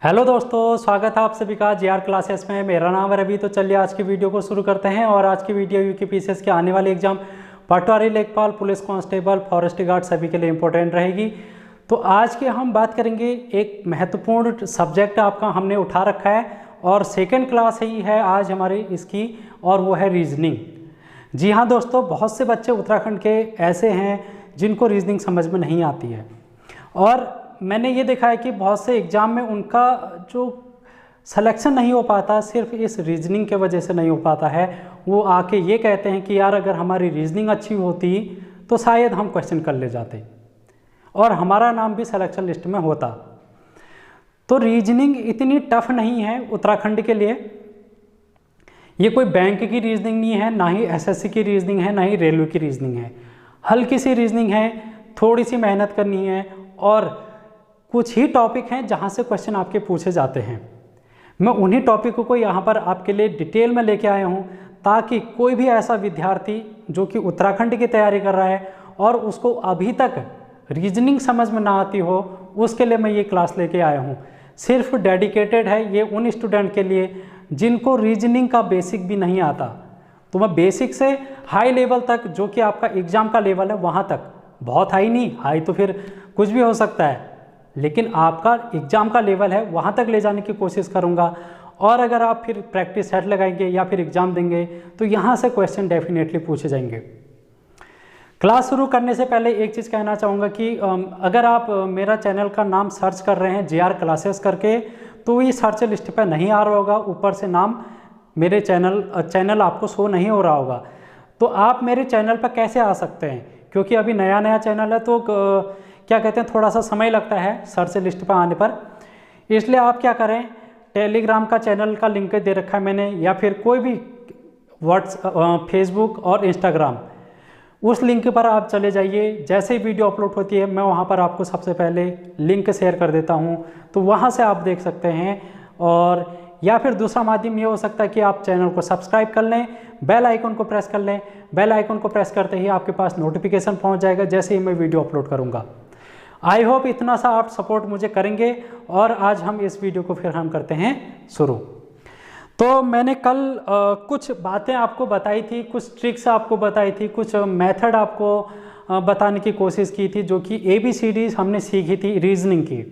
Hello दोस्तों, स्वागत है आप सभी का जीआर क्लासेस में। मेरा नाम है रवि। तो चलिए आज की वीडियो को शुरू करते हैं। और आज की वीडियो यूपीपीसीएस के आने वाले एग्जाम पटवारी, लेखपाल, पुलिस कांस्टेबल, फॉरेस्ट गार्ड सभी के लिए इम्पोर्टेंट रहेगी। तो आज के हम बात करेंगे, एक महत्वपूर्ण सब्जेक्ट आपका हमने उठा रखा है और सेकेंड क्लास ही है आज हमारी इसकी, और वो है रीजनिंग। जी हाँ दोस्तों, बहुत से बच्चे उत्तराखंड के ऐसे हैं जिनको रीजनिंग समझ में नहीं आती है, और मैंने ये देखा है कि बहुत से एग्ज़ाम में उनका जो सिलेक्शन नहीं हो पाता सिर्फ इस रीजनिंग के वजह से नहीं हो पाता है। वो आके ये कहते हैं कि यार अगर हमारी रीजनिंग अच्छी होती तो शायद हम क्वेश्चन कर ले जाते और हमारा नाम भी सिलेक्शन लिस्ट में होता। तो रीजनिंग इतनी टफ नहीं है उत्तराखंड के लिए। ये कोई बैंक की रीजनिंग नहीं है, ना ही एसएससी की रीजनिंग है, ना ही रेलवे की रीजनिंग है। हल्की सी रीजनिंग है, थोड़ी सी मेहनत करनी है, और कुछ ही टॉपिक हैं जहां से क्वेश्चन आपके पूछे जाते हैं। मैं उन्हीं टॉपिकों को यहाँ पर आपके लिए डिटेल में लेके आया हूँ, ताकि कोई भी ऐसा विद्यार्थी जो कि उत्तराखंड की तैयारी कर रहा है और उसको अभी तक रीजनिंग समझ में ना आती हो, उसके लिए मैं ये क्लास लेके आया हूँ। सिर्फ डेडिकेटेड है ये उन स्टूडेंट के लिए जिनको रीजनिंग का बेसिक भी नहीं आता। तो मैं बेसिक से हाई लेवल तक, जो कि आपका एग्ज़ाम का लेवल है, वहाँ तक, बहुत हाई नहीं, हाई तो फिर कुछ भी हो सकता है, लेकिन आपका एग्ज़ाम का लेवल है वहाँ तक ले जाने की कोशिश करूँगा। और अगर आप फिर प्रैक्टिस सेट लगाएंगे या फिर एग्ज़ाम देंगे तो यहाँ से क्वेश्चन डेफिनेटली पूछे जाएंगे। क्लास शुरू करने से पहले एक चीज़ कहना चाहूँगा कि अगर आप मेरा चैनल का नाम सर्च कर रहे हैं जीआर क्लासेस करके, तो ये सर्च लिस्ट पर नहीं आ रहा होगा, ऊपर से नाम मेरे चैनल आपको शो नहीं हो रहा होगा। तो आप मेरे चैनल पर कैसे आ सकते हैं, क्योंकि अभी नया चैनल है तो क्या कहते हैं, थोड़ा सा समय लगता है सर्च लिस्ट पर आने पर। इसलिए आप क्या करें, टेलीग्राम का चैनल का लिंक दे रखा है मैंने, या फिर कोई भी फेसबुक और इंस्टाग्राम, उस लिंक पर आप चले जाइए। जैसे ही वीडियो अपलोड होती है मैं वहाँ पर आपको सबसे पहले लिंक शेयर कर देता हूँ, तो वहाँ से आप देख सकते हैं। और या फिर दूसरा माध्यम ये हो सकता है कि आप चैनल को सब्सक्राइब कर लें, बेल आइकन को प्रेस कर लें। बेल आइकन को प्रेस करते ही आपके पास नोटिफिकेशन पहुँच जाएगा जैसे ही मैं वीडियो अपलोड करूँगा। आई होप इतना सा आप सपोर्ट मुझे करेंगे। और आज हम इस वीडियो को फिर हम करते हैं शुरू। तो मैंने कल कुछ बातें आपको बताई थी, कुछ ट्रिक्स आपको बताई थी, कुछ मेथड आपको बताने की कोशिश की थी, जो कि ABCD हमने सीखी थी रीजनिंग की।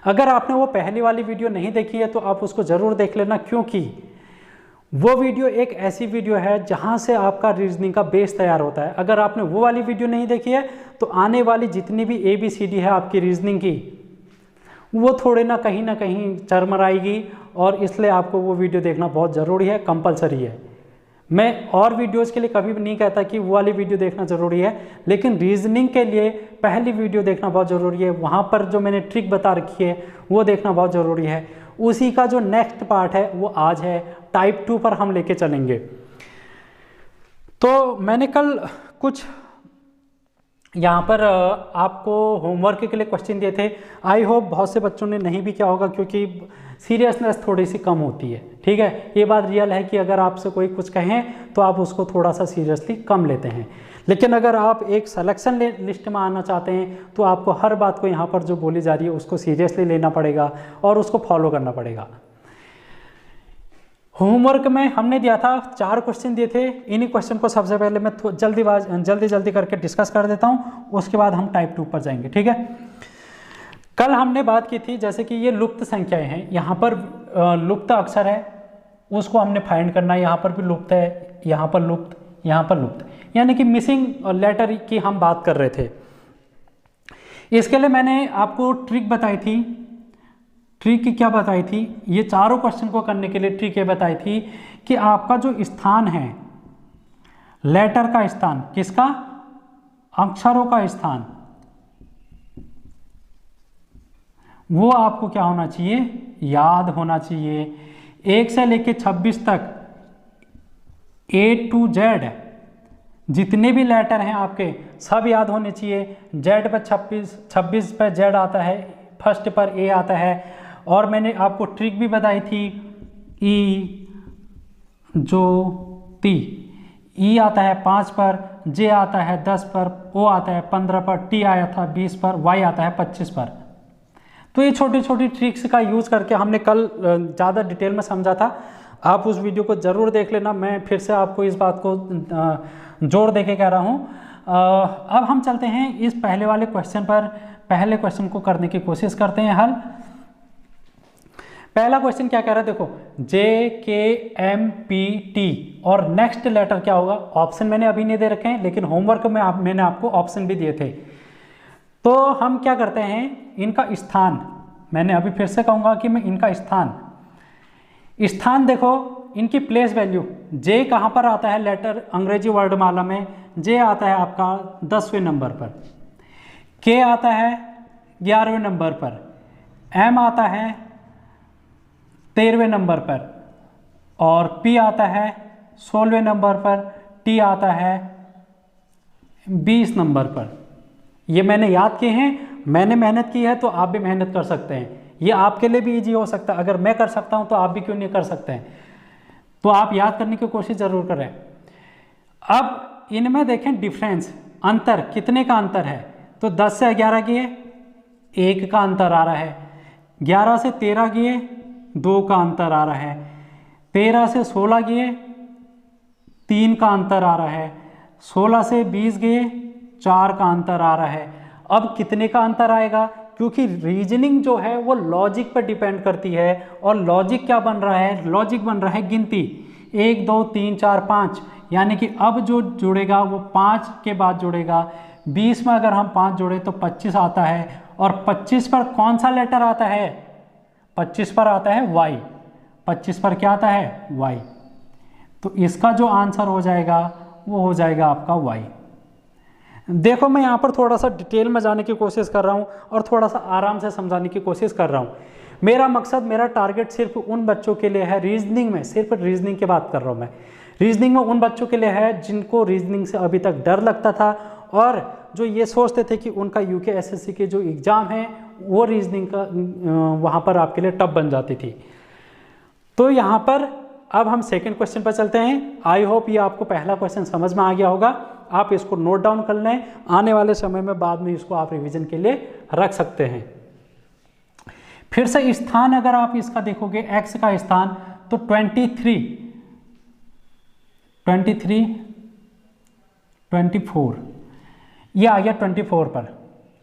अगर आपने वो पहली वाली वीडियो नहीं देखी है तो आप उसको ज़रूर देख लेना, क्योंकि वो वीडियो एक ऐसी वीडियो है जहाँ से आपका रीजनिंग का बेस तैयार होता है। अगर आपने वो वाली वीडियो नहीं देखी है तो आने वाली जितनी भी ABCD है आपकी रीजनिंग की, वो थोड़े ना कहीं चरमराएगी, और इसलिए आपको वो वीडियो देखना बहुत ज़रूरी है, कंपलसरी है। मैं और वीडियोज़ के लिए कभी भी नहीं कहता कि वो वाली वीडियो देखना ज़रूरी है, लेकिन रीजनिंग के लिए पहली वीडियो देखना बहुत ज़रूरी है। वहाँ पर जो मैंने ट्रिक बता रखी है वो देखना बहुत ज़रूरी है। उसी का जो नेक्स्ट पार्ट है वो आज है, टाइप 2 पर हम लेके चलेंगे। तो मैंने कल कुछ यहाँ पर आपको होमवर्क के लिए क्वेश्चन दिए थे। आई होप बहुत से बच्चों ने नहीं भी किया होगा, क्योंकि सीरियसनेस थोड़ी सी कम होती है। ठीक है, ये बात रियल है कि अगर आपसे कोई कुछ कहें तो आप उसको थोड़ा सा सीरियसली कम लेते हैं, लेकिन अगर आप एक सिलेक्शन लिस्ट में आना चाहते हैं तो आपको हर बात को यहाँ पर जो बोली जा रही है उसको सीरियसली लेना पड़ेगा और उसको फॉलो करना पड़ेगा। होमवर्क में हमने दिया था 4 क्वेश्चन दिए थे। इन्हीं क्वेश्चन को सबसे पहले मैं जल्दी करके डिस्कस कर देता हूँ, उसके बाद हम टाइप 2 पर जाएंगे। ठीक है, कल हमने बात की थी जैसे कि ये लुप्त संख्याएं हैं, यहाँ पर लुप्त अक्षर है उसको हमने फाइंड करना है। यहाँ पर भी लुप्त है, यहाँ पर लुप्त, यहाँ पर लुप्त, यानी कि मिसिंग लेटर की हम बात कर रहे थे। इसके लिए मैंने आपको ट्रिक बताई थी। ट्रिक क्या बताई थी? ये चारों क्वेश्चन को करने के लिए ट्रिक ये बताई थी कि आपका जो स्थान है, लेटर का स्थान, किसका? अक्षरों का स्थान, वो आपको क्या होना चाहिए? याद होना चाहिए। 1 से लेकर 26 तक A to Z जितने भी लेटर हैं आपके सब याद होने चाहिए। Z पर 26 पर Z आता है, फर्स्ट पर A आता है। और मैंने आपको ट्रिक भी बताई थी, E आता है 5 पर, J आता है 10 पर, O आता है 15 पर, T आया था 20 पर, Y आता है 25 पर। तो ये छोटी छोटी ट्रिक्स का यूज़ करके हमने कल ज़्यादा डिटेल में समझा था। आप उस वीडियो को ज़रूर देख लेना, मैं फिर से आपको इस बात को जोर दे के कह रहा हूँ। अब हम चलते हैं इस पहले वाले क्वेश्चन पर। पहले क्वेश्चन को करने की कोशिश करते हैं हल। पहला क्वेश्चन क्या कह रहा है, देखो JKMPT और नेक्स्ट लेटर क्या होगा। ऑप्शन मैंने अभी नहीं दे रखे हैं, लेकिन होमवर्क में मैंने आपको ऑप्शन भी दिए थे। तो हम क्या करते हैं, इनका स्थान, मैंने अभी फिर से कहूँगा कि मैं इनका स्थान देखो, इनकी प्लेस वैल्यू। जे कहाँ पर आता है लेटर अंग्रेजी वर्णमाला में, जे आता है आपका 10वें नंबर पर, के आता है 11वें नंबर पर, एम आता है 13वें नंबर पर, और पी आता है 16वें नंबर पर, टी आता है 20 नंबर पर। ये मैंने याद किए हैं, मैंने मेहनत की है, तो आप भी मेहनत कर सकते हैं। ये आपके लिए भी इजी हो सकता है, अगर मैं कर सकता हूं तो आप भी क्यों नहीं कर सकते हैं। तो आप याद करने की कोशिश जरूर करें। अब इनमें देखें डिफरेंस, अंतर, कितने का अंतर है। तो 10 से 11 किए 1 का अंतर आ रहा है, 11 से 13 किए 2 का अंतर आ रहा है, 13 से 16 किए 3 का अंतर आ रहा है, 16 से 20 किए 4 का अंतर आ रहा है। अब कितने का अंतर आएगा, क्योंकि रीजनिंग जो है वो लॉजिक पर डिपेंड करती है, और लॉजिक क्या बन रहा है, लॉजिक बन रहा है गिनती 1 2 3 4 5, यानी कि अब जो जुड़ेगा वो 5 के बाद जुड़ेगा। 20 में अगर हम 5 जोड़े तो 25 आता है, और 25 पर कौन सा लेटर आता है, 25 पर आता है y, 25 पर क्या आता है y। तो इसका जो आंसर हो जाएगा वो हो जाएगा आपका y। देखो मैं यहाँ पर थोड़ा सा डिटेल में जाने की कोशिश कर रहा हूँ और थोड़ा सा आराम से समझाने की कोशिश कर रहा हूँ। मेरा मकसद, मेरा टारगेट सिर्फ उन बच्चों के लिए है, रीजनिंग में, सिर्फ रीजनिंग की बात कर रहा हूँ मैं, रीजनिंग में उन बच्चों के लिए है जिनको रीजनिंग से अभी तक डर लगता था, और जो ये सोचते थे कि उनका UKSSC के जो एग्ज़ाम है वो रीजनिंग का वहाँ पर आपके लिए टफ बन जाती थी। तो यहाँ पर अब हम सेकंड क्वेश्चन पर चलते हैं। आई होप ये आपको पहला क्वेश्चन समझ में आ गया होगा। आप इसको नोट डाउन कर लें, आने वाले समय में बाद में इसको आप रिवीजन के लिए रख सकते हैं। फिर से स्थान अगर आप इसका देखोगे, x का स्थान, तो 23, 24, ये आ गया 24 पर,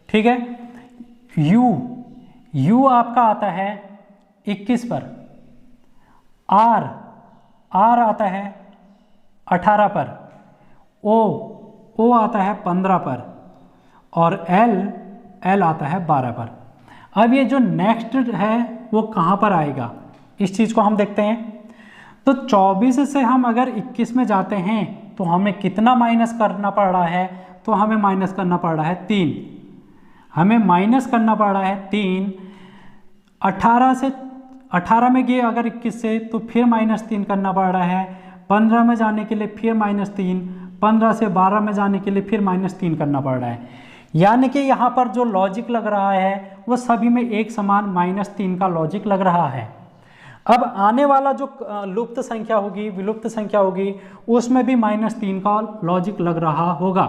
ठीक है। u आपका आता है 21 पर, r आता है 18 पर, o आता है 15 पर, और l आता है 12 पर। अब ये जो नेक्स्ट है वो कहाँ पर आएगा, इस चीज़ को हम देखते हैं। तो 24 से हम अगर 21 में जाते हैं तो हमें कितना माइनस करना पड़ रहा है, तो हमें माइनस करना पड़ रहा है 3, हमें माइनस करना पड़ रहा है 3। 18 में गए अगर 21 से तो फिर -3 करना पड़ रहा है, 15 में जाने के लिए फिर -3, 15 से 12 में जाने के लिए फिर -3 करना पड़ रहा है। यानी कि यहाँ पर जो लॉजिक लग रहा है वो सभी में एक समान -3 का लॉजिक लग रहा है। अब आने वाला जो लुप्त संख्या होगी, विलुप्त संख्या होगी, उसमें भी -3 का लॉजिक लग रहा होगा।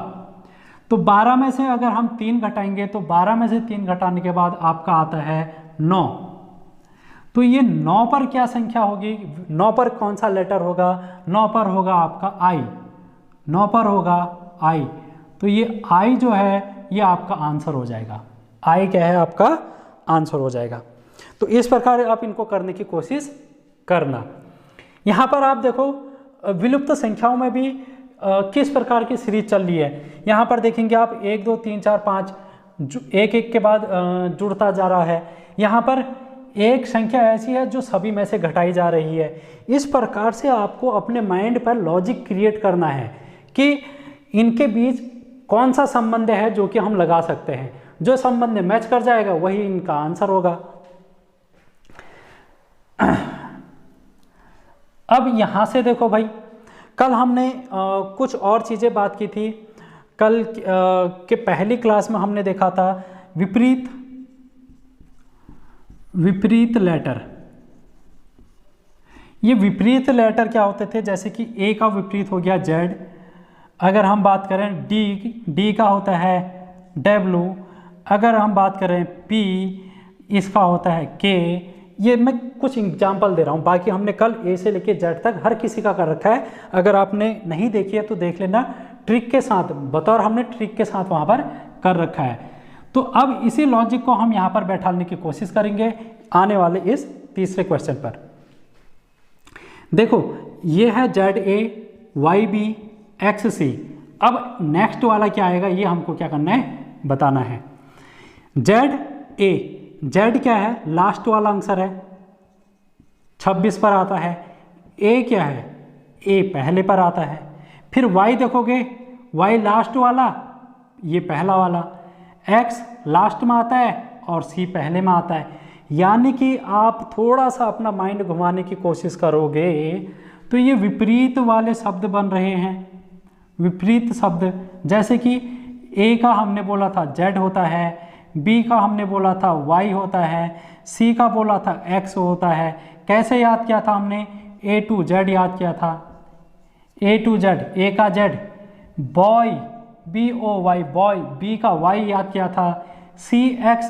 तो 12 में से अगर हम 3 घटाएंगे तो 12 में से 3 घटाने के बाद आपका आता है 9। तो ये 9 पर क्या संख्या होगी, 9 पर कौन सा लेटर होगा, 9 पर होगा आपका I, 9 पर होगा I। तो ये I जो है ये आपका आंसर हो जाएगा, I क्या है आपका आंसर हो जाएगा। तो इस प्रकार आप इनको करने की कोशिश करना। यहाँ पर आप देखो विलुप्त संख्याओं में भी किस प्रकार की सीरीज चल रही है। यहाँ पर देखेंगे आप 1 2 3 4 5 एक एक के बाद जुड़ता जा रहा है। यहाँ पर एक संख्या ऐसी है जो सभी में से घटाई जा रही है। इस प्रकार से आपको अपने माइंड पर लॉजिक क्रिएट करना है कि इनके बीच कौन सा संबंध है जो कि हम लगा सकते हैं। जो संबंध मैच कर जाएगा वही इनका आंसर होगा। अब यहाँ से देखो भाई, कल हमने कुछ और चीज़ें बात की थी। कल के पहली क्लास में हमने देखा था विपरीत लेटर। ये विपरीत लेटर क्या होते थे, जैसे कि ए का विपरीत हो गया जेड। अगर हम बात करें डी का होता है डब्ल्यू। अगर हम बात करें पी, इसका होता है के। ये मैं कुछ एग्जाम्पल दे रहा हूँ, बाकी हमने कल ए से लेके जेड तक हर किसी का कर रखा है। अगर आपने नहीं देखी है तो देख लेना, ट्रिक के साथ, बतौर हमने ट्रिक के साथ वहाँ पर कर रखा है। तो अब इसी लॉजिक को हम यहाँ पर बैठाने की कोशिश करेंगे आने वाले इस तीसरे क्वेश्चन पर। देखो ये है Z A Y B X C. अब नेक्स्ट वाला क्या आएगा ये हमको क्या करना है, बताना है। जेड ए, जेड क्या है, लास्ट वाला आंसर है, 26 पर आता है। ए क्या है, ए पहले पर आता है। फिर वाई देखोगे, वाई लास्ट वाला, ये पहला वाला। एक्स लास्ट में आता है और सी पहले में आता है। यानी कि आप थोड़ा सा अपना माइंड घुमाने की कोशिश करोगे तो ये विपरीत वाले शब्द बन रहे हैं, विपरीत शब्द। जैसे कि ए का हमने बोला था जेड होता है, बी का हमने बोला था वाई होता है, सी का बोला था एक्स होता है। कैसे याद किया था हमने, ए टू जेड याद किया था, ए टू जेड, ए का Z, boy B O Y boy, B का वाई याद किया था, C X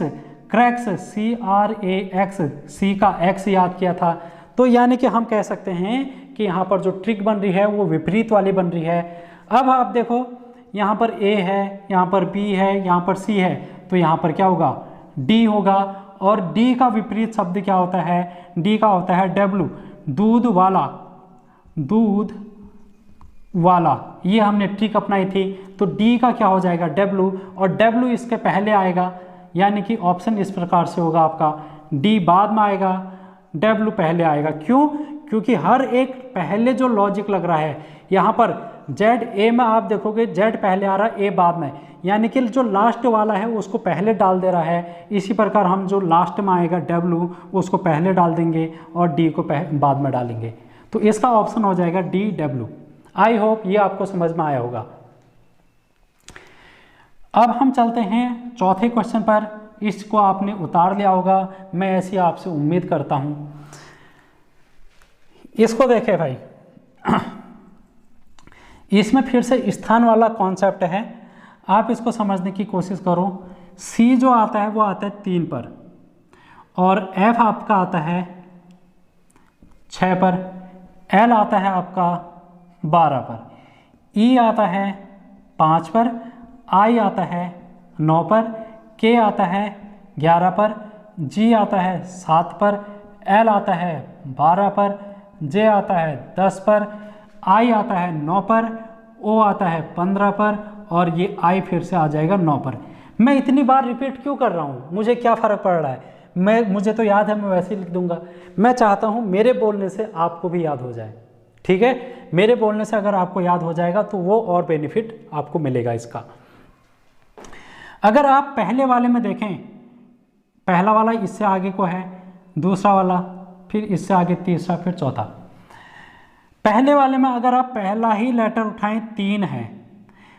cracks, C R A X, C का एक्स याद किया था। तो यानी कि हम कह सकते हैं कि यहाँ पर जो ट्रिक बन रही है वो विपरीत वाली बन रही है। अब आप देखो यहाँ पर ए है, यहाँ पर बी है, यहाँ पर सी है, तो यहाँ पर क्या होगा, डी होगा। और डी का विपरीत शब्द क्या होता है, डी का होता है डब्लू, दूध वाला, दूध वाला। ये हमने ट्रिक अपनाई थी। तो डी का क्या हो जाएगा, डब्लू, और डब्लू इसके पहले आएगा। यानी कि ऑप्शन इस प्रकार से होगा आपका, डी बाद में आएगा, डब्लू पहले आएगा। क्यों, क्योंकि हर एक पहले जो लॉजिक लग रहा है यहाँ पर जेड ए में आप देखोगे जेड पहले आ रहा है, ए बाद में, यानी कि जो लास्ट वाला है उसको पहले डाल दे रहा है। इसी प्रकार हम जो लास्ट में आएगा डब्लू उसको पहले डाल देंगे और डी को बाद में डालेंगे। तो इसका ऑप्शन हो जाएगा डी डब्लू। आई होप ये आपको समझ में आया होगा। अब हम चलते हैं चौथे क्वेश्चन पर। इसको आपने उतार लिया होगा, मैं ऐसी आपसे उम्मीद करता हूँ। इसको देखें भाई, इसमें फिर से स्थान वाला कॉन्सेप्ट है, आप इसको समझने की कोशिश करो। सी जो आता है वो आता है 3 पर, और एफ आपका आता है 6 पर, एल आता है आपका 12 पर, ई आता है 5 पर, आई आता है 9 पर, के आता है 11 पर, जी आता है 7 पर, एल आता है 12 पर, जे आता है 10 पर, आई आता है 9 पर, ओ आता है 15 पर, और ये आई फिर से आ जाएगा 9 पर। मैं इतनी बार रिपीट क्यों कर रहा हूँ, मुझे क्या फ़र्क पड़ रहा है, मुझे तो याद है, मैं वैसे ही लिख दूंगा। मैं चाहता हूँ मेरे बोलने से आपको भी याद हो जाए, ठीक है। मेरे बोलने से अगर आपको याद हो जाएगा तो वो और बेनिफिट आपको मिलेगा इसका। अगर आप पहले वाले में देखें, पहला वाला इससे आगे को है, दूसरा वाला, फिर इससे आगे तीसरा, फिर चौथा। पहले वाले में अगर आप पहला ही लेटर उठाएं 3 है,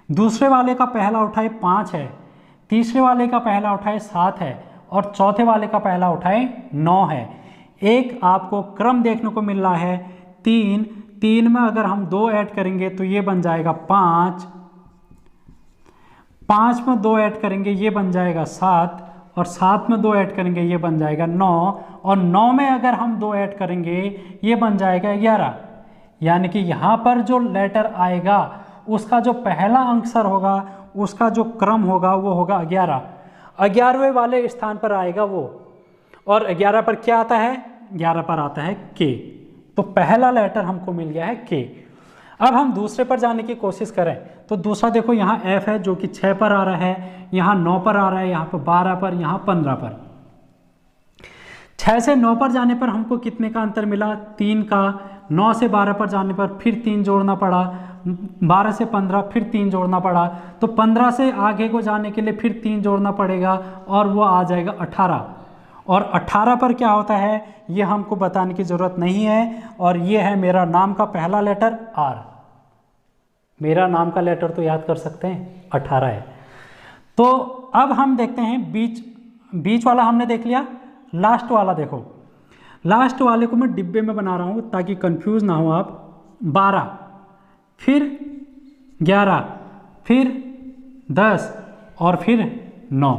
दूसरे वाले का पहला उठाएं 5 है, तीसरे वाले का पहला उठाएं 7 है, और चौथे वाले का पहला उठाएं 9 है। एक आपको क्रम देखने को मिल रहा है 3 में अगर हम 2 ऐड करेंगे तो ये बन जाएगा 5 में 2 ऐड करेंगे ये बन जाएगा 7, और 7 में 2 ऐड करेंगे ये बन जाएगा 9, और 9 में अगर हम 2 ऐड करेंगे ये बन जाएगा 11। यानी कि यहाँ पर जो लेटर आएगा उसका जो पहला अक्षर होगा, उसका जो क्रम होगा वो होगा 11। 11वें वाले स्थान पर आएगा वो, और 11 पर क्या आता है, 11 पर आता है के। तो पहला लेटर हमको मिल गया है के। अब हम दूसरे पर जाने की कोशिश करें तो दूसरा देखो, यहाँ एफ है जो कि 6 पर आ रहा है, यहाँ 9 पर आ रहा है, यहाँ पर 12 पर, यहाँ 15 पर। 6 से 9 पर जाने पर हमको कितने का अंतर मिला, 3 का। 9 से 12 पर जाने पर फिर 3 जोड़ना पड़ा, 12 से 15 फिर 3 जोड़ना पड़ा, तो 15 से आगे को जाने के लिए फिर 3 जोड़ना पड़ेगा, और वो आ जाएगा 18। और 18 पर क्या होता है ये हमको बताने की ज़रूरत नहीं है, और ये है मेरा नाम का पहला लेटर आर। मेरा नाम का लेटर तो याद कर सकते हैं, 18 है। तो अब हम देखते हैं बीच वाला हमने देख लिया, लास्ट वाला देखो। लास्ट वाले को मैं डिब्बे में बना रहा हूँ ताकि कंफ्यूज ना हो आप। 12, फिर 11, फिर 10, और फिर 9।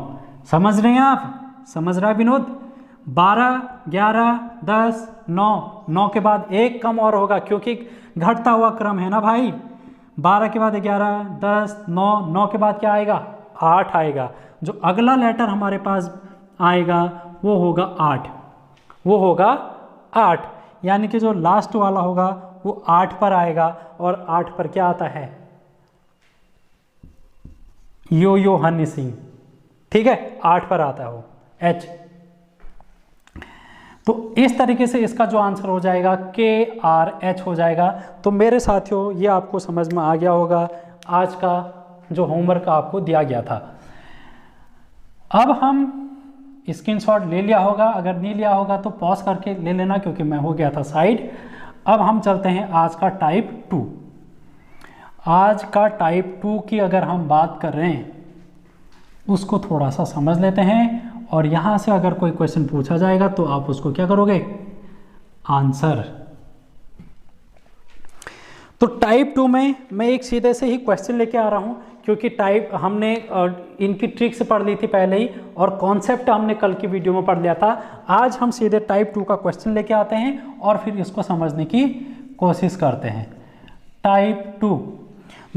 समझ रहे हैं आप, समझ रहा है विनोद? 12, 11, 10, 9, 9 के बाद एक कम और होगा क्योंकि घटता हुआ क्रम है ना भाई। 12 के बाद 11, 10, 9, 9 के बाद क्या आएगा? 8 आएगा। जो अगला लेटर हमारे पास आएगा वो होगा 8, वो होगा 8, यानी कि जो लास्ट वाला होगा वो 8 पर आएगा। और 8 पर क्या आता है? यो हनी सिंह, ठीक है, 8 पर आता है वो H। तो इस तरीके से इसका जो आंसर हो जाएगा KRH हो जाएगा। तो मेरे साथियों ये आपको समझ में आ गया होगा आज का जो होमवर्क आपको दिया गया था। अब हम स्क्रीनशॉट ले लिया होगा, अगर नहीं लिया होगा तो पॉज करके ले लेना क्योंकि मैं हो गया था साइड। अब हम चलते हैं आज का टाइप 2। आज का टाइप 2 की अगर हम बात कर रहे हैं उसको थोड़ा सा समझ लेते हैं, और यहाँ से अगर कोई क्वेश्चन पूछा जाएगा तो आप उसको क्या करोगे? आंसर। तो टाइप 2 में मैं एक सीधे से ही क्वेश्चन लेके आ रहा हूँ क्योंकि टाइप हमने इनकी ट्रिक्स पढ़ ली थी पहले ही और कॉन्सेप्ट हमने कल की वीडियो में पढ़ लिया था। आज हम सीधे टाइप 2 का क्वेश्चन लेके आते हैं और फिर इसको समझने की कोशिश करते हैं। टाइप 2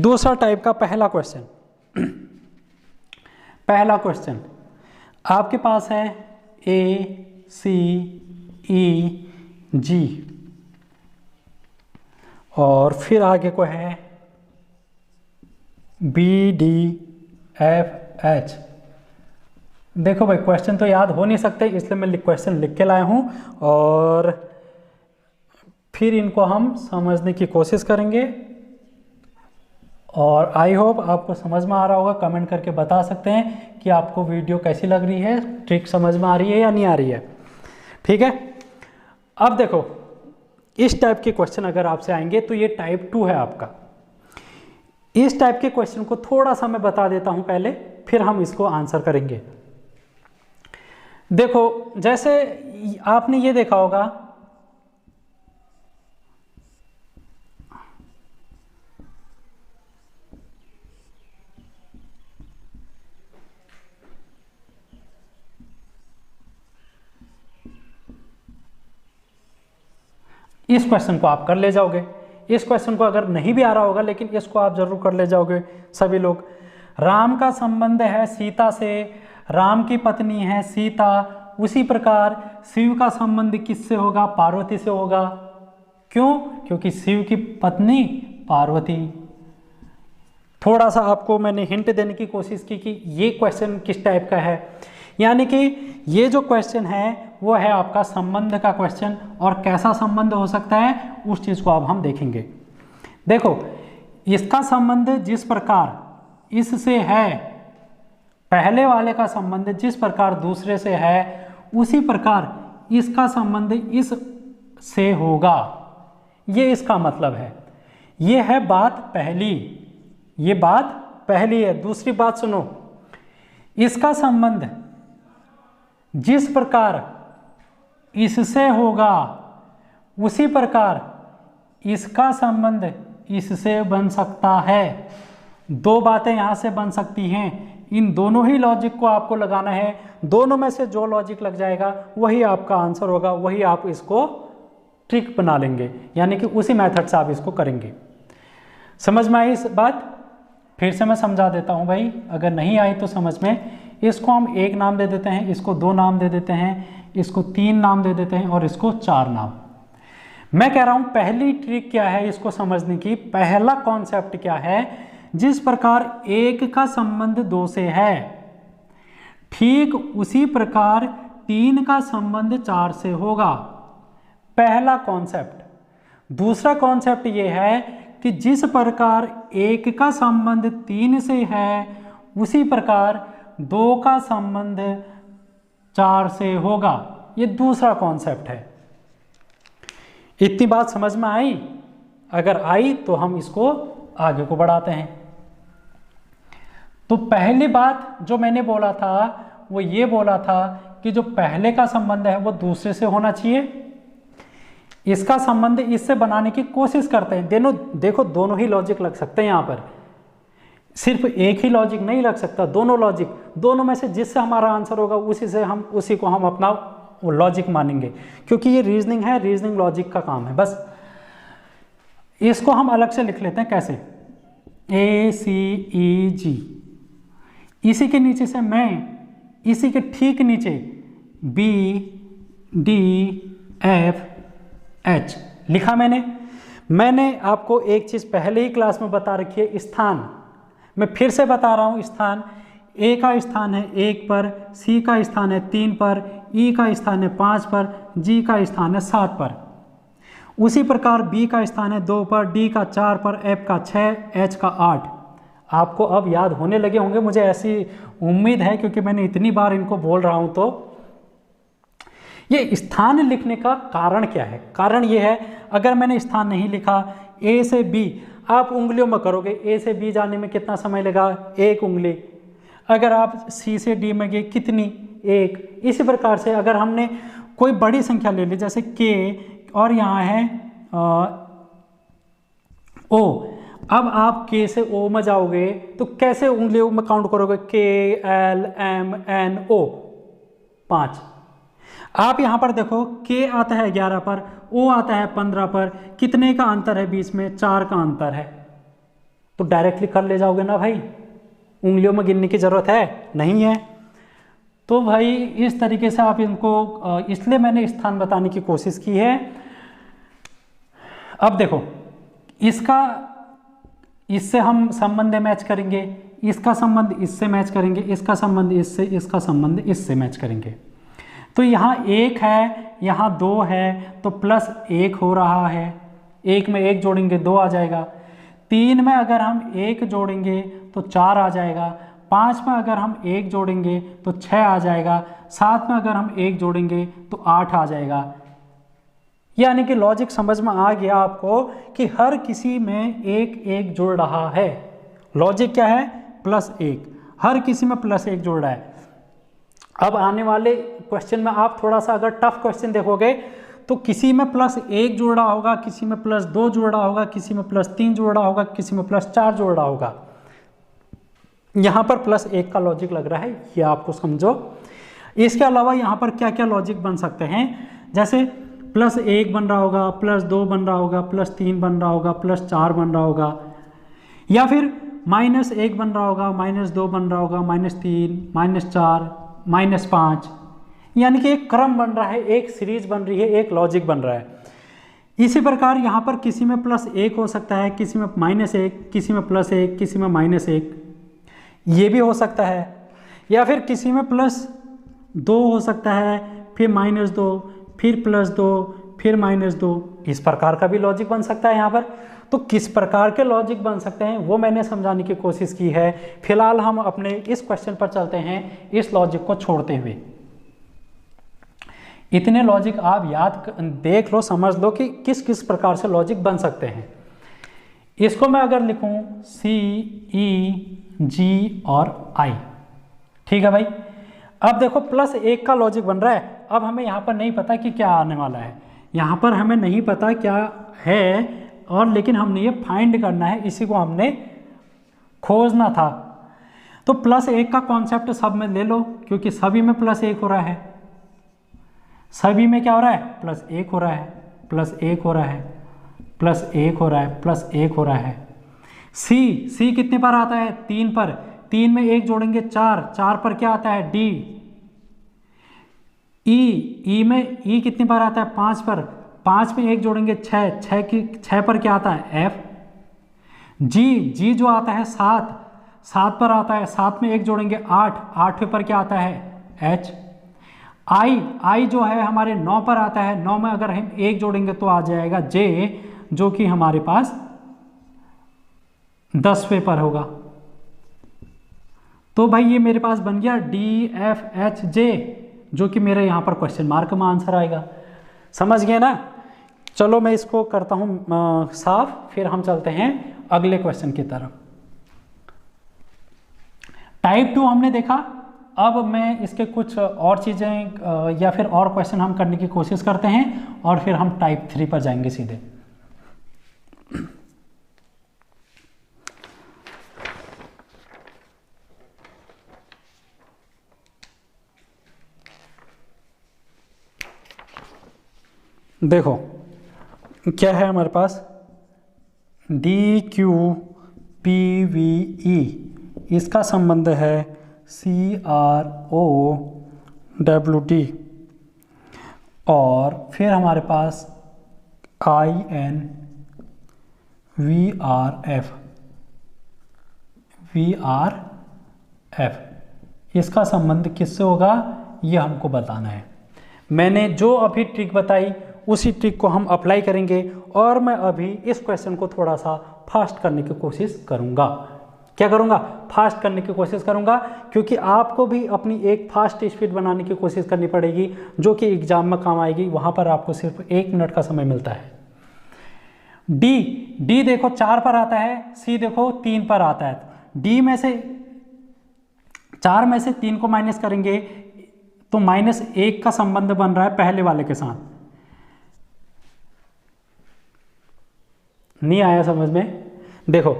दूसरा टाइप का पहला क्वेश्चन। पहला क्वेश्चन आपके पास है ACEG और फिर आगे को है BDFH। देखो भाई क्वेश्चन तो याद हो नहीं सकते इसलिए मैं क्वेश्चन लिख के लाया हूं और फिर इनको हम समझने की कोशिश करेंगे। और आई होप आपको समझ में आ रहा होगा। कमेंट करके बता सकते हैं कि आपको वीडियो कैसी लग रही है, ट्रिक समझ में आ रही है या नहीं आ रही है। ठीक है, अब देखो इस टाइप के क्वेश्चन अगर आपसे आएंगे तो ये टाइप 2 है आपका। इस टाइप के क्वेश्चन को थोड़ा सा मैं बता देता हूं पहले, फिर हम इसको आंसर करेंगे। देखो जैसे आपने ये देखा होगा इस क्वेश्चन को आप कर ले जाओगे। इस क्वेश्चन को अगर नहीं भी आ रहा होगा लेकिन इसको आप जरूर कर ले जाओगे सभी लोग। राम का संबंध है सीता से, राम की पत्नी है सीता, उसी प्रकार शिव का संबंध किससे होगा? पार्वती से होगा। क्यों? क्योंकि शिव की पत्नी पार्वती। थोड़ा सा आपको मैंने हिंट देने की कोशिश की कि ये क्वेश्चन किस टाइप का है, यानी कि ये जो क्वेश्चन है वो है आपका संबंध का क्वेश्चन। और कैसा संबंध हो सकता है उस चीज़ को अब हम देखेंगे। देखो इसका संबंध जिस प्रकार इससे है, पहले वाले का संबंध जिस प्रकार दूसरे से है उसी प्रकार इसका संबंध इस से होगा, ये इसका मतलब है। ये है बात पहली, ये बात पहली है। दूसरी बात सुनो, इसका संबंध जिस प्रकार इससे होगा उसी प्रकार इसका संबंध इससे बन सकता है। दो बातें यहाँ से बन सकती हैं। इन दोनों ही लॉजिक को आपको लगाना है। दोनों में से जो लॉजिक लग जाएगा वही आपका आंसर होगा, वही आप इसको ट्रिक बना लेंगे, यानी कि उसी मेथड से आप इसको करेंगे। समझ में आई इस बात? फिर से मैं समझा देता हूँ भाई, अगर नहीं आई तो समझ में। इसको हम 1 नाम दे देते हैं, इसको 2 नाम दे देते हैं, इसको 3 नाम दे देते हैं और इसको 4 नाम। मैं कह रहा हूं पहली ट्रिक क्या है इसको समझने की, पहला कॉन्सेप्ट क्या है? जिस प्रकार 1 का संबंध 2 से है ठीक उसी प्रकार 3 का संबंध 4 से होगा। पहला कॉन्सेप्ट। दूसरा कॉन्सेप्ट ये है कि जिस प्रकार 1 का संबंध 3 से है उसी प्रकार 2 का संबंध 4 से होगा। ये दूसरा कॉन्सेप्ट है। इतनी बात समझ में आई? अगर आई तो हम इसको आगे को बढ़ाते हैं। तो पहली बात जो मैंने बोला था वो ये बोला था कि जो पहले का संबंध है वो दूसरे से होना चाहिए। इसका संबंध इससे बनाने की कोशिश करते हैं। देखो दोनों ही लॉजिक लग सकते हैं यहाँ पर, सिर्फ एक ही लॉजिक नहीं लग सकता, दोनों लॉजिक। दोनों में से जिससे हमारा आंसर होगा उसी को हम अपना लॉजिक मानेंगे, क्योंकि ये रीजनिंग है, रीजनिंग लॉजिक का काम है। बस इसको हम अलग से लिख लेते हैं, कैसे, ACEG, इसी के नीचे से मैं इसी के ठीक नीचे BDFH लिखा मैंने आपको एक चीज़ पहले ही क्लास में बता रखी है, स्थान। मैं फिर से बता रहा हूँ, स्थान। A का स्थान है 1 पर, C का स्थान है 3 पर, E का स्थान है 5 पर, G का स्थान है 7 पर। उसी प्रकार B का स्थान है 2 पर, D का 4 पर, F का 6, H का 8। आपको अब याद होने लगे होंगे, मुझे ऐसी उम्मीद है, क्योंकि मैंने इतनी बार इनको बोल रहा हूँ। तो ये स्थान लिखने का कारण क्या है? कारण ये है, अगर मैंने स्थान नहीं लिखा, A से B, आप उंगलियों में करोगे, A से B जाने में कितना समय लगा? 1 उंगली। अगर आप C से D में गए, कितनी? 1। इसी प्रकार से अगर हमने कोई बड़ी संख्या ले ली, जैसे K और यहाँ है O, अब आप K से O में जाओगे तो कैसे उंगलियों में काउंट करोगे? K L M N O, 5। आप यहाँ पर देखो, K आता है 11 पर, O आता है 15 पर, कितने का अंतर है बीच में? 4 का अंतर है। तो डायरेक्टली कर ले जाओगे ना भाई, उंगलियों में गिनने की जरूरत है? नहीं है। तो भाई इस तरीके से आप इनको, इसलिए मैंने स्थान बताने की कोशिश की है। अब देखो, इससे हम संबंध मैच करेंगे, इसका संबंध इससे मैच करेंगे, इसका संबंध इससे, इसका संबंध इससे मैच करेंगे। तो यहाँ 1 है, यहाँ 2 है, तो +1 हो रहा है। 1 में 1 जोड़ेंगे 2 आ जाएगा। 3 में अगर हम 1 जोड़ेंगे तो 4 आ जाएगा। 5 में अगर हम 1 जोड़ेंगे तो 6 आ जाएगा। 7 में अगर हम 1 जोड़ेंगे तो 8 आ जाएगा। यानी कि लॉजिक समझ में आ गया आपको कि हर किसी में 1 जुड़ रहा है। लॉजिक क्या है? +1, हर किसी में +1 जुड़ रहा है। अब आने वाले क्वेश्चन में आप थोड़ा सा अगर टफ क्वेश्चन देखोगे तो किसी में +1 जुड़ रहा होगा, किसी में +2 जुड़ रहा होगा, किसी में +3 जुड़ रहा होगा, किसी में +4 जुड़ रहा होगा। यहाँ पर +1 का लॉजिक लग रहा है, ये आपको समझो। इसके अलावा यहाँ पर क्या क्या लॉजिक बन सकते हैं? जैसे +1 बन रहा होगा, +2 बन रहा होगा, +3 बन रहा होगा, +4 बन रहा होगा, या फिर -1 बन रहा होगा, -2 बन रहा होगा, -3, -4, -5। यानी कि एक क्रम बन रहा है, एक सीरीज बन रही है, एक लॉजिक बन रहा है। इसी प्रकार यहाँ पर किसी में +1 हो सकता है, किसी में -1, किसी में +1, किसी में -1, ये भी हो सकता है। या फिर किसी में +2 हो सकता है, फिर -2, फिर +2, फिर -2। इस प्रकार का भी लॉजिक बन सकता है यहाँ पर। तो किस प्रकार के लॉजिक बन सकते हैं वो मैंने समझाने की कोशिश की है। फिलहाल हम अपने इस क्वेश्चन पर चलते हैं, इस लॉजिक को छोड़ते हुए। इतने लॉजिक आप देख लो, समझ लो कि किस किस प्रकार से लॉजिक बन सकते हैं। इसको मैं अगर लिखूं C, E, G और I, ठीक है भाई। अब देखो +1 का लॉजिक बन रहा है। अब हमें यहाँ पर नहीं पता कि क्या आने वाला है, यहाँ पर हमें नहीं पता क्या है, और लेकिन हमने ये फाइंड करना है, इसी को हमने खोजना था। तो +1 का कॉन्सेप्ट सब में ले लो, क्योंकि सभी में +1 हो रहा है। सभी में क्या हो रहा है? +1 हो रहा है, +1 हो रहा है, +1 हो रहा है, +1 हो रहा है। C कितने पर आता है? 3 पर। 3 में 1 जोड़ेंगे 4, 4 पर क्या आता है? D। E में E कितने पर आता है? 5 पर। 5 में 1 जोड़ेंगे 6, 6 पर क्या आता है? F। G जो आता है 7, 7 पर आता है। 7 में 1 जोड़ेंगे 8, 8 पर क्या आता है? H। I जो है हमारे 9 पर आता है। 9 में अगर हम 1 जोड़ेंगे तो आ जाएगा J, जो कि हमारे पास 10वें पर होगा। तो भाई ये मेरे पास बन गया DFHJ, जो कि मेरे यहाँ पर क्वेश्चन मार्क में आंसर आएगा। समझ गए ना? चलो मैं इसको करता हूँ साफ, फिर हम चलते हैं अगले क्वेश्चन की तरफ। टाइप 2 हमने देखा। अब मैं इसके कुछ और चीज़ें या फिर और क्वेश्चन हम करने की कोशिश करते हैं, और फिर हम टाइप 3 पर जाएंगे सीधे। देखो क्या है हमारे पास, D Q P V E, इसका संबंध है C R O W D, और फिर हमारे पास I N V R F, V R F, इसका संबंध किससे होगा ये हमको बताना है। मैंने जो अभी ट्रिक बताई उसी ट्रिक को हम अप्लाई करेंगे, और मैं अभी इस क्वेश्चन को थोड़ा सा फास्ट करने की कोशिश करूंगा। क्या करूंगा? फास्ट करने की कोशिश करूंगा, क्योंकि आपको भी अपनी एक फास्ट स्पीड बनाने की कोशिश करनी पड़ेगी जो कि एग्जाम में काम आएगी। वहां पर आपको सिर्फ 1 मिनट का समय मिलता है। डी देखो 4 पर आता है, सी देखो 3 पर आता है। डी में से 4 में से 3 को माइनस करेंगे तो -1 का संबंध बन रहा है पहले वाले के साथ। नहीं आया समझ में? देखो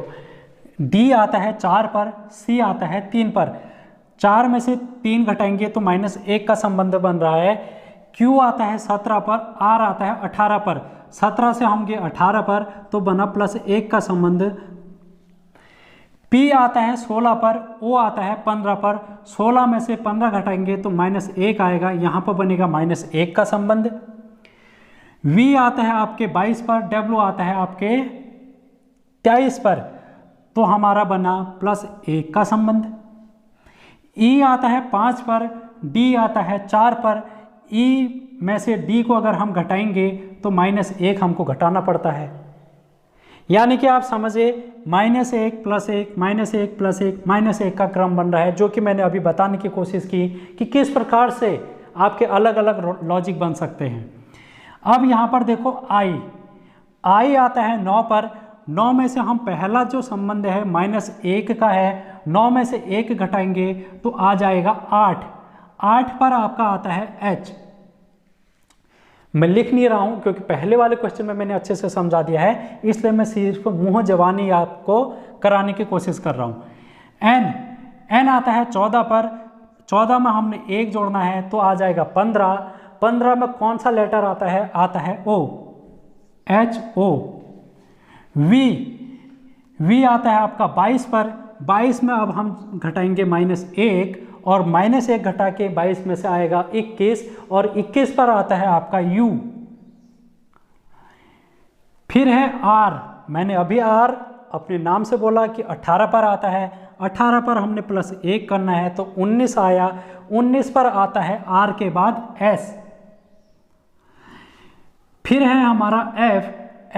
डी आता है 4 पर, सी आता है 3 पर। 4 में से 3 घटाएंगे तो -1 का संबंध बन रहा है। क्यू आता है 17 पर, आर आता है 18 पर। 17 से हम गए 18 पर तो बना +1 का संबंध। पी आता है 16 पर, ओ आता है 15 पर। 16 में से 15 घटाएंगे तो -1 आएगा, यहाँ पर बनेगा -1 का संबंध। वी आता है आपके 22 पर, डब्ल्यू आता है आपके 23 पर, तो हमारा बना +1 का संबंध। ई आता है 5 पर, डी आता है 4 पर। ई में से डी को अगर हम घटाएंगे तो -1 हमको घटाना पड़ता है, यानी कि आप समझिए -1 +1 -1 +1 -1 का क्रम बन रहा है, जो कि मैंने अभी बताने की कोशिश की कि किस प्रकार से आपके अलग अलग लॉजिक बन सकते हैं। अब यहाँ पर देखो आई आता है 9 पर। 9 में से हम पहला जो संबंध है -1 का है, 9 में से 1 घटाएंगे तो आ जाएगा 8। 8 पर आपका आता है H। मैं लिख नहीं रहा हूँ क्योंकि पहले वाले क्वेश्चन में मैंने अच्छे से समझा दिया है, इसलिए मैं सिर्फ मुँह जवानी आपको कराने की कोशिश कर रहा हूँ। एन आता है 14 पर। 14 में हमने 1 जोड़ना है तो आ जाएगा 15। 15 में कौन सा लेटर आता है? आता है O, HO। वी आता है आपका 22 पर। 22 में अब हम घटाएंगे -1, और -1 घटा के 22 में से आएगा 21, और 21 पर आता है आपका U। फिर है R। मैंने अभी R अपने नाम से बोला कि 18 पर आता है। 18 पर हमने +1 करना है तो 19 आया। 19 पर आता है R के बाद S। फिर है हमारा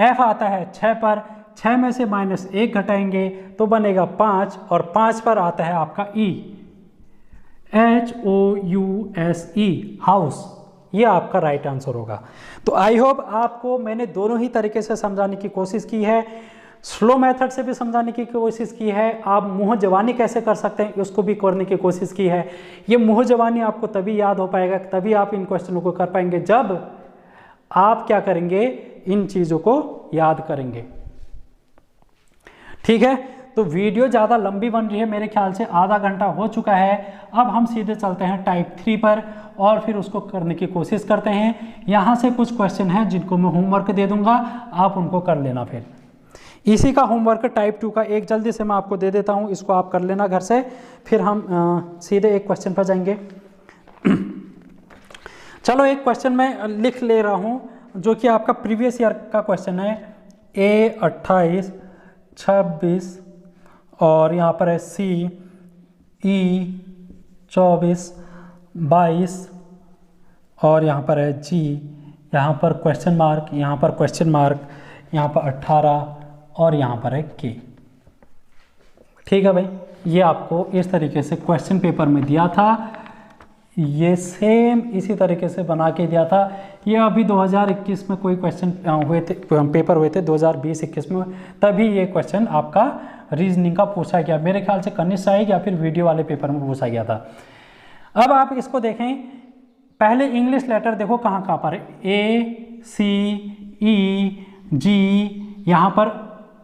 F आता है 6 पर। 6 में से -1 घटाएंगे तो बनेगा 5, और 5 पर आता है आपका E, HOUSE, हाउस। ये आपका राइट आंसर होगा। तो आई होप आपको मैंने दोनों ही तरीके से समझाने की कोशिश की है। स्लो मेथड से भी समझाने की कोशिश की है, आप मुँह जवानी कैसे कर सकते हैं उसको भी करने की कोशिश की है। ये मुँह जवानी आपको तभी याद हो पाएगा, तभी आप इन क्वेश्चनों को कर पाएंगे जब आप क्या करेंगे, इन चीज़ों को याद करेंगे। ठीक है, तो वीडियो ज़्यादा लंबी बन रही है, मेरे ख्याल से आधा घंटा हो चुका है। अब हम सीधे चलते हैं टाइप 3 पर और फिर उसको करने की कोशिश करते हैं। यहाँ से कुछ क्वेश्चन हैं जिनको मैं होमवर्क दे दूंगा, आप उनको कर लेना। फिर इसी का होमवर्क टाइप 2 का एक जल्दी से मैं आपको दे देता हूँ, इसको आप कर लेना घर से। फिर हम सीधे एक क्वेश्चन पर जाएंगे। चलो एक क्वेश्चन मैं लिख ले रहा हूँ जो कि आपका प्रीवियस ईयर का क्वेश्चन है। A28, 26 और यहाँ पर है C, E 24, 22 और यहाँ पर है G, यहाँ पर क्वेश्चन मार्क, यहाँ पर क्वेश्चन मार्क, यहाँ पर 18 और यहाँ पर है K। ठीक है भाई, ये आपको इस तरीके से क्वेश्चन पेपर में दिया था, ये सेम इसी तरीके से बना के दिया था। ये अभी 2021 में कोई क्वेश्चन हुए थे, पेपर हुए थे 2020-21 में, तभी ये क्वेश्चन आपका रीजनिंग का पूछा गया। मेरे ख्याल से कनिष्ठ आएगी या फिर वीडियो वाले पेपर में पूछा गया था। अब आप इसको देखें, पहले इंग्लिश लेटर देखो कहाँ कहाँ पर है, A, C, E, G, यहाँ पर।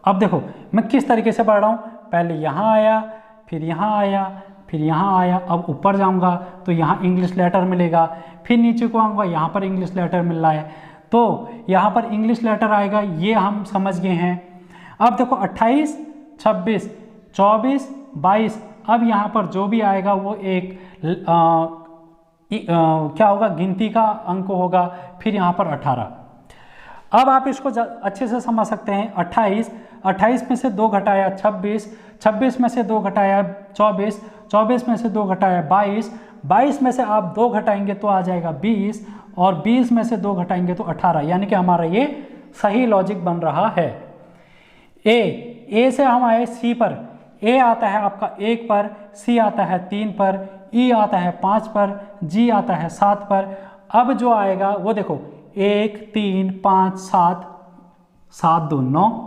अब देखो मैं किस तरीके से पढ़ रहा हूँ, पहले यहाँ आया, फिर यहाँ आया, फिर यहाँ आया। अब ऊपर जाऊँगा तो यहाँ इंग्लिश लेटर मिलेगा, फिर नीचे को आऊँगा यहाँ पर इंग्लिश लेटर मिल रहा है। तो यहाँ पर इंग्लिश लेटर आएगा, ये हम समझ गए हैं। अब देखो 28, 26, 24, 22, अब यहाँ पर जो भी आएगा वो एक क्या होगा, गिनती का अंक होगा। फिर यहाँ पर 18। अब आप इसको अच्छे से समझ सकते हैं। 28 में से 2 घटाया 26, 26 में से 2 घटाया 24, 24 में से 2 घटाया 22, 22 में से आप 2 घटाएंगे तो आ जाएगा 20, और 20 में से 2 घटाएंगे तो 18। यानी कि हमारा ये सही लॉजिक बन रहा है। ए से हम आए सी पर। ए आता है आपका 1 पर, सी आता है 3 पर, ई आता है 5 पर, जी आता है 7 पर। अब जो आएगा वो देखो 1, 3, 5, 7, 7 2 9।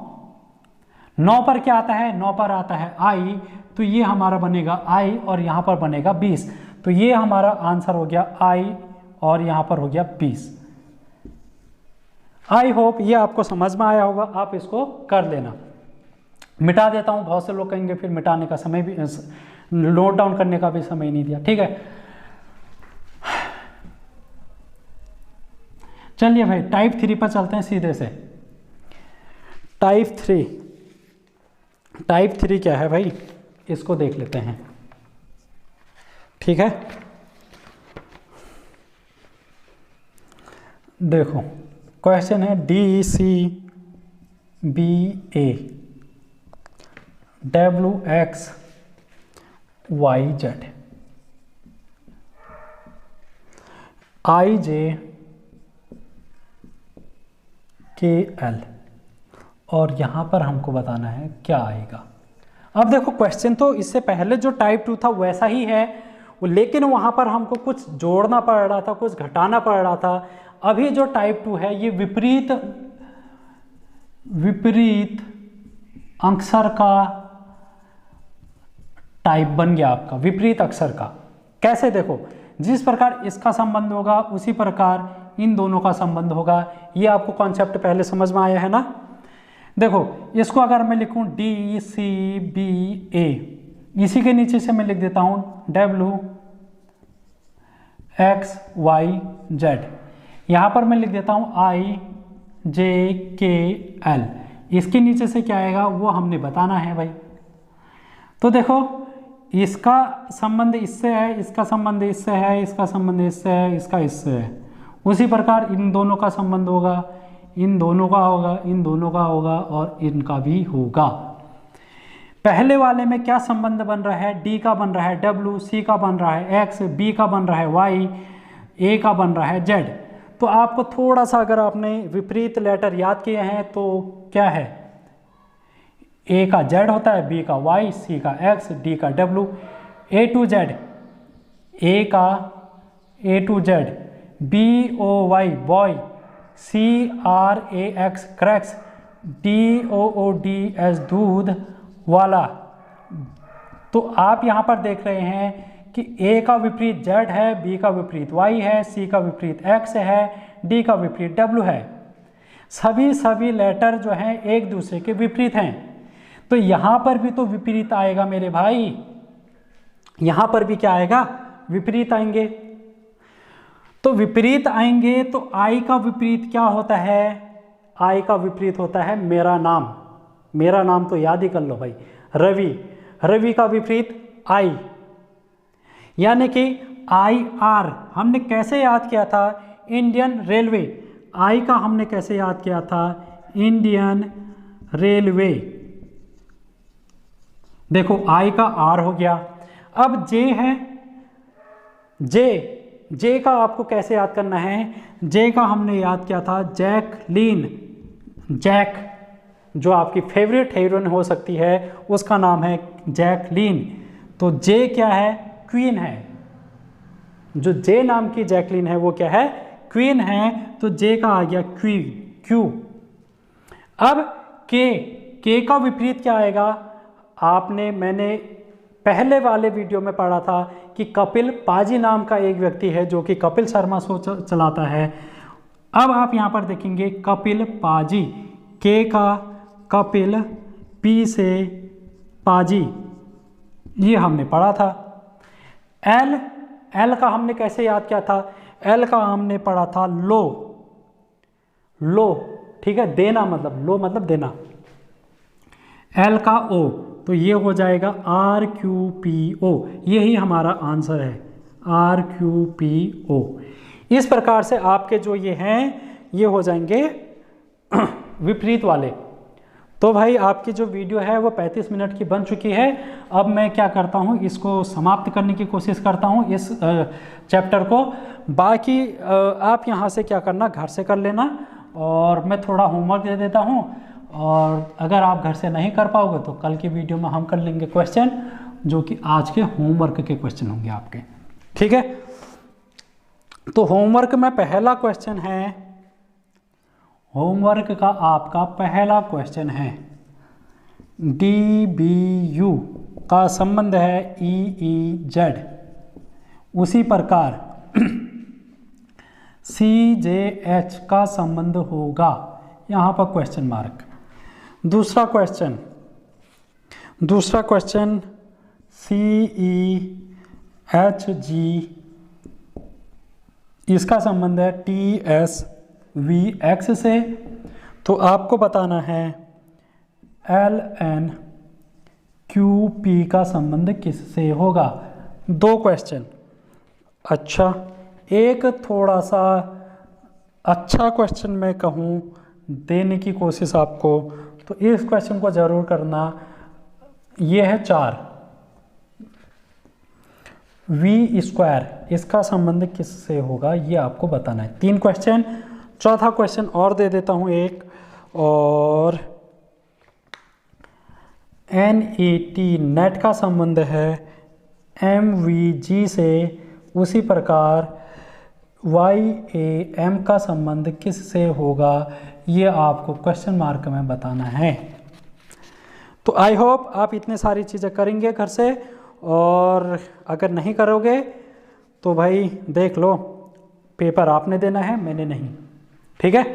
9 पर क्या आता है, 9 पर आता है आई, तो ये हमारा बनेगा आई और यहाँ पर बनेगा 20। तो ये हमारा आंसर हो गया आई और यहाँ पर हो गया 20। आई होप ये आपको समझ में आया होगा, आप इसको कर लेना। मिटा देता हूँ, बहुत से लोग कहेंगे फिर मिटाने का समय भी, नोट डाउन करने का भी समय नहीं दिया। ठीक है, चलिए भाई टाइप 3 पर चलते हैं सीधे से। टाइप 3 क्या है भाई, इसको देख लेते हैं। ठीक है, देखो क्वेश्चन है DCBA WXYZ IJKL, और यहाँ पर हमको बताना है क्या आएगा। अब देखो क्वेश्चन तो इससे पहले जो टाइप 2 था वैसा ही है, लेकिन वहाँ पर हमको कुछ जोड़ना पड़ रहा था, कुछ घटाना पड़ रहा था। अभी जो टाइप 2 है ये विपरीत अक्षर का टाइप बन गया आपका, विपरीत अक्षर का। कैसे, देखो जिस प्रकार इसका संबंध होगा उसी प्रकार इन दोनों का संबंध होगा। ये आपको कॉन्सेप्ट पहले समझ में आया है ना। देखो इसको अगर मैं लिखूं DCBA, इसी के नीचे से मैं लिख देता हूं WXYZ, यहाँ पर मैं लिख देता हूं IJKL। इसके नीचे से क्या आएगा वो हमने बताना है भाई। तो देखो इसका संबंध इससे है, इसका संबंध इससे है, इसका संबंध इससे है, इसका इससे है। उसी प्रकार इन दोनों का संबंध होगा, इन दोनों का होगा, इन दोनों का होगा और इनका भी होगा। पहले वाले में क्या संबंध बन रहा है, D का बन रहा है W, C का बन रहा है X, B का बन रहा है Y, A का बन रहा है Z। तो आपको थोड़ा सा अगर आपने विपरीत लेटर याद किए हैं तो क्या है, A का Z होता है, B का Y, C का X, D का W, A to Z, A का A to Z, BOY boy, CRAX cracks, DOODS दूध वाला। तो आप यहाँ पर देख रहे हैं कि A का विपरीत Z है, B का विपरीत Y है, C का विपरीत X है, D का विपरीत W है। सभी लेटर जो हैं एक दूसरे के विपरीत हैं। तो यहाँ पर भी तो विपरीत आएगा मेरे भाई, यहाँ पर भी क्या आएगा, विपरीत आएंगे। तो विपरीत आएंगे तो I का विपरीत क्या होता है, I का विपरीत होता है मेरा नाम। मेरा नाम तो याद ही कर लो भाई, रवि। रवि का विपरीत I, यानी कि IR हमने कैसे याद किया था, इंडियन रेलवे। I का हमने कैसे याद किया था, इंडियन रेलवे। देखो I का R हो गया। अब J है, J का आपको कैसे याद करना है, J का हमने याद किया था जैकलीन। जैक जो आपकी फेवरेट हीरोइन हो सकती है उसका नाम है जैकलीन। तो J क्या है, क्वीन है। जो J नाम की जैकलीन है वो क्या है, क्वीन है। तो J का आ गया क्यू। अब K का विपरीत क्या आएगा, मैंने पहले वाले वीडियो में पढ़ा था कि कपिल पाजी नाम का एक व्यक्ति है जो कि कपिल शर्मा शो चलाता है। अब आप यहाँ पर देखेंगे कपिल पाजी, K का कपिल, P से पाजी, ये हमने पढ़ा था। L का हमने कैसे याद किया था, L का हमने पढ़ा था लो। लो, ठीक है, देना मतलब लो मतलब देना। एल का ओ, तो ये हो जाएगा RQPO, यही हमारा आंसर है RQPO। इस प्रकार से आपके जो ये हैं ये हो जाएंगे विपरीत वाले। तो भाई आपकी जो वीडियो है वो 35 मिनट की बन चुकी है। अब मैं क्या करता हूँ, इसको समाप्त करने की कोशिश करता हूँ इस चैप्टर को। बाकी आप यहाँ से क्या करना, घर से कर लेना, और मैं थोड़ा होमवर्क दे देता हूँ, और अगर आप घर से नहीं कर पाओगे तो कल की वीडियो में हम कर लेंगे क्वेश्चन, जो कि आज के होमवर्क के क्वेश्चन होंगे आपके, ठीक है। तो होमवर्क में पहला क्वेश्चन है, होमवर्क का आपका पहला क्वेश्चन है, DBU का संबंध है EEZ, उसी प्रकार CJH का संबंध होगा, यहाँ पर क्वेश्चन मार्क। दूसरा क्वेश्चन CEHG, इसका संबंध है TSVX से, तो आपको बताना है LNQP का संबंध किससे होगा। 2 क्वेश्चन। अच्छा, एक थोड़ा सा अच्छा क्वेश्चन मैं कहूँ देने की कोशिश आपको, तो इस क्वेश्चन को जरूर करना। ये है 4 V², इसका संबंध किससे होगा ये आपको बताना है। 3 क्वेश्चन। चौथा क्वेश्चन और दे देता हूँ एक, और NET नेट का संबंध है MVG से, उसी प्रकार YAM का संबंध किससे होगा ये आपको क्वेश्चन मार्क में बताना है। तो आई होप आप इतने सारी चीज़ें करेंगे घर से, और अगर नहीं करोगे तो भाई देख लो, पेपर आपने देना है, मैंने नहीं, ठीक है।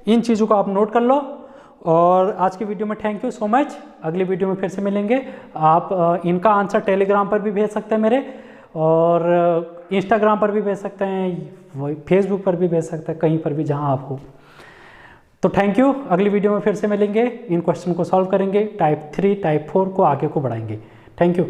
इन चीज़ों को आप नोट कर लो। और आज की वीडियो में थैंक यू सो मच। अगली वीडियो में फिर से मिलेंगे। आप इनका आंसर टेलीग्राम पर भी भेज सकते हैं मेरे, और इंस्टाग्राम पर भी भेज सकते हैं, फेसबुक पर भी भेज सकते हैं, कहीं पर भी जहां आप हो। तो थैंक यू। अगली वीडियो में फिर से मिलेंगे, इन क्वेश्चन को सॉल्व करेंगे, टाइप 3 टाइप 4 को आगे को बढ़ाएंगे। Thank you.